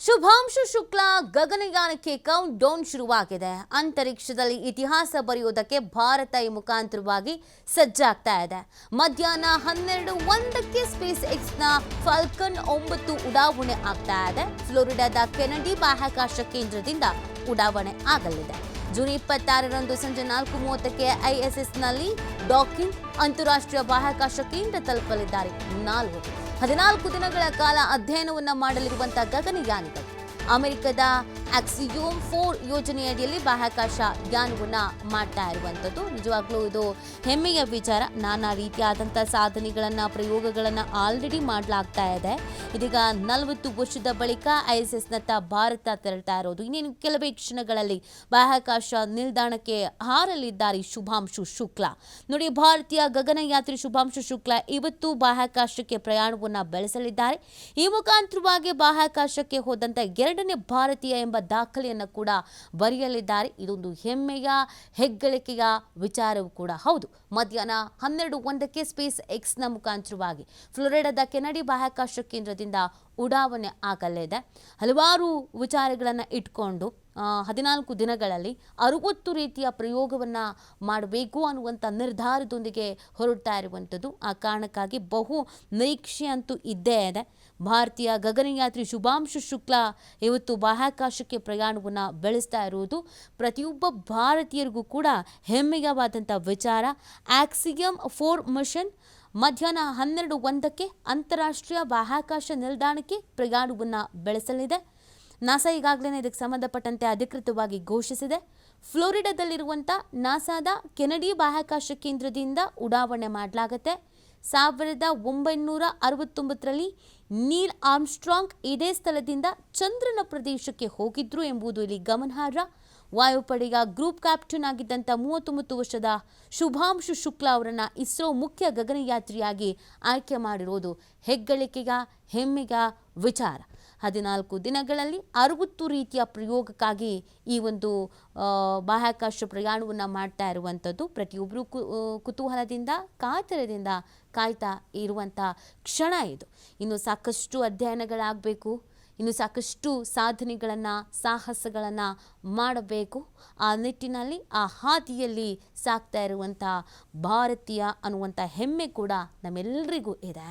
Shubhanshu Shukla ಗಗನಯಾನಕ್ಕೆ count down ಶುರುವಾಗಿದೆ. ಅಂತರಿಕ್ಷದಲ್ಲಿ ಇತಿಹಾಸ ಬರೆಯುವುದಕ್ಕೆ ಭಾರತ ಈ ಮುಖಾಂತರವಾಗಿ ಸಜ್ಜಾಗ್ತಾ ಇದೆ. ಮಧ್ಯಾಹ್ನ 12:01ಕ್ಕೆ ಸ್ಪೇಸ್ ಎಕ್ಸ್ನ ಫಾಲ್ಕನ್ 9 ಉಡಾವಣೆ ಆಗ್ತಾ ಇದೆ. ಫ್ಲೋರಿಡಾದ ಕೆನಡಿ ಬಾಹ್ಯಾಕಾಶ ಕೇಂದ್ರದಿಂದ ಉಡಾವಣೆ ಆಗಲಿದೆ. ಜೂನ್ 26ರಂದು ಸಂಜೆ 4:30ಕ್ಕೆ ಐಎಸ್ಎಸ್ನಲ್ಲಿ ಡಾಕಿಂಗ್ ಅಂತಾರಾಷ್ಟ್ರೀಯ ಬಾಹ್ಯಾಕಾಶ ಕೇಂದ್ರ ತಲುಪಲಿದ್ದಾರೆ. 14 ದಿನಗಳ ಕಾಲ ಅಧ್ಯಯನವನ್ನ ಮಾಡಲಿರುವಂತಹ ಗಗನಯಾನಿಗಳು ಅಮೆರಿಕದ ಆಕ್ಸಿಯೋಮ್ 4 ಯೋಜನೆಯಡಿಯಲ್ಲಿ ಬಾಹ್ಯಾಕಾಶ ಯಾನವನ್ನ ಮಾಡ್ತಾ ಇರುವಂಥದ್ದು. ನಿಜವಾಗ್ಲೂ ಇದು ಹೆಮ್ಮೆಯ ವಿಚಾರ. ನಾನಾ ರೀತಿಯಾದಂಥ ಸಾಧನೆಗಳನ್ನ ಪ್ರಯೋಗಗಳನ್ನ ಆಲ್ರೆಡಿ ಮಾಡಲಾಗ್ತಾ ಇದೆ. ಇದೀಗ 40 ವರ್ಷದ ಬಳಿಕ ಐಎಸ್ಎಸ್ನತ್ತ ಭಾರತ ತೆರಳ್ತಾ ಇರೋದು. ಇನ್ನೇನು ಕೆಲವೇ ಕ್ಷಣಗಳಲ್ಲಿ ಬಾಹ್ಯಾಕಾಶ ನಿಲ್ದಾಣಕ್ಕೆ ಹಾರಲಿದ್ದಾರೆ ಶುಭಾಂಶು ಶುಕ್ಲಾ. ನೋಡಿ, ಭಾರತೀಯ ಗಗನಯಾತ್ರಿ ಶುಭಾಂಶು ಶುಕ್ಲಾ ಇವತ್ತು ಬಾಹ್ಯಾಕಾಶಕ್ಕೆ ಪ್ರಯಾಣವನ್ನ ಬೆಳೆಸಲಿದ್ದಾರೆ. ಈ ಮುಖಾಂತರವಾಗಿ ಬಾಹ್ಯಾಕಾಶಕ್ಕೆ ಹೋದಂತ 2ನೇ ಭಾರತೀಯ ಎಂಬ ದಾಖಲೆಯನ್ನು ಕೂಡ ಬರೆಯಲಿದ್ದಾರೆ. ಇದೊಂದು ಹೆಮ್ಮೆಯ ಹೆಗ್ಗಳಿಕೆಯ ವಿಚಾರವೂ ಕೂಡ ಹೌದು. ಮಧ್ಯಾಹ್ನ 12:01ಕ್ಕೆ ಸ್ಪೇಸ್ ಎಕ್ಸ್ನ ಮುಖಾಂತರವಾಗಿ ಫ್ಲೋರಿಡಾದ ಕೆನಡಿ ಬಾಹ್ಯಾಕಾಶ ಕೇಂದ್ರದಿಂದ ಉಡಾವಣೆ ಆಗಲಿದೆ. ಹಲವಾರು ವಿಚಾರಗಳನ್ನು ಇಟ್ಕೊಂಡು 14 ದಿನಗಳಲ್ಲಿ 60 ರೀತಿಯ ಪ್ರಯೋಗವನ್ನು ಮಾಡಬೇಕು ಅನ್ನುವಂಥ ನಿರ್ಧಾರದೊಂದಿಗೆ ಹೊರಡ್ತಾ ಇರುವಂಥದ್ದು. ಆ ಕಾರಣಕ್ಕಾಗಿ ಬಹು ನಿರೀಕ್ಷೆ ಅಂತೂ ಇದ್ದೇ ಇದೆ. ಭಾರತೀಯ ಗಗನಯಾತ್ರಿ ಶುಭಾಂಶು ಶುಕ್ಲಾ ಇವತ್ತು ಬಾಹ್ಯಾಕಾಶಕ್ಕೆ ಪ್ರಯಾಣವನ್ನು ಬೆಳೆಸ್ತಾ ಇರುವುದು ಪ್ರತಿಯೊಬ್ಬ ಭಾರತೀಯರಿಗೂ ಕೂಡ ಹೆಮ್ಮೆಯವಾದಂಥ ವಿಚಾರ. ಆಕ್ಸಿಯಮ್ 4 ಮಿಷನ್ ಮಧ್ಯಾಹ್ನ 12:01ಕ್ಕೆ ಅಂತಾರಾಷ್ಟ್ರೀಯ ಬಾಹ್ಯಾಕಾಶ ನಿಲ್ದಾಣಕ್ಕೆ ಪ್ರಯಾಣವನ್ನು ಬೆಳೆಸಲಿದೆ. ನಾಸಾ ಈಗಾಗಲೇ ಇದಕ್ಕೆ ಸಂಬಂಧಪಟ್ಟಂತೆ ಅಧಿಕೃತವಾಗಿ ಘೋಷಿಸಿದೆ. ಫ್ಲೋರಿಡಾದಲ್ಲಿರುವಂಥ ನಾಸಾದ ಕೆನಡಿ ಬಾಹ್ಯಾಕಾಶ ಕೇಂದ್ರದಿಂದ ಉಡಾವಣೆ ಮಾಡಲಾಗುತ್ತೆ. 1969ರಲ್ಲಿ ನೀಲ್ ಆರ್ಮ್ಸ್ಟ್ರಾಂಗ್ ಇದೇ ಸ್ಥಳದಿಂದ ಚಂದ್ರನ ಪ್ರದೇಶಕ್ಕೆ ಹೋಗಿದ್ರು ಎಂಬುದು ಇಲ್ಲಿ ಗಮನಾರ್ಹ. ವಾಯುಪಡೆಯ ಗ್ರೂಪ್ ಕ್ಯಾಪ್ಟನ್ ಆಗಿದ್ದಂಥ 39 ವರ್ಷದ ಶುಭಾಂಶು ಶುಕ್ಲಾ ಅವರನ್ನು ಇಸ್ರೋ ಮುಖ್ಯ ಗಗನಯಾತ್ರಿಯಾಗಿ ಆಯ್ಕೆ ಮಾಡಿರೋದು ಹೆಗ್ಗಳಿಕೆಯ ಹೆಮ್ಮೆಯ ವಿಚಾರ. 14 ದಿನಗಳಲ್ಲಿ 60 ರೀತಿಯ ಪ್ರಯೋಗಕ್ಕಾಗಿ ಈ ಒಂದು ಬಾಹ್ಯಾಕಾಶ ಪ್ರಯಾಣವನ್ನು ಮಾಡ್ತಾ ಇರುವಂಥದ್ದು ಪ್ರತಿಯೊಬ್ಬರು ಕುತೂಹಲದಿಂದ ಕಾತರದಿಂದ ಕಾಯ್ತಾ ಇರುವಂಥ ಕ್ಷಣ ಇದು. ಇನ್ನು ಸಾಕಷ್ಟು ಅಧ್ಯಯನಗಳಾಗಬೇಕು, ಇನ್ನು ಸಾಕಷ್ಟು ಸಾಧನೆಗಳನ್ನು ಸಾಹಸಗಳನ್ನು ಮಾಡಬೇಕು. ಆ ನಿಟ್ಟಿನಲ್ಲಿ ಆ ಹಾದಿಯಲ್ಲಿ ಸಾಗ್ತಾ ಇರುವಂಥ ಭಾರತೀಯ ಅನ್ನುವಂಥ ಹೆಮ್ಮೆ ಕೂಡ ನಮ್ಮೆಲ್ಲರಿಗೂ ಇದೆ.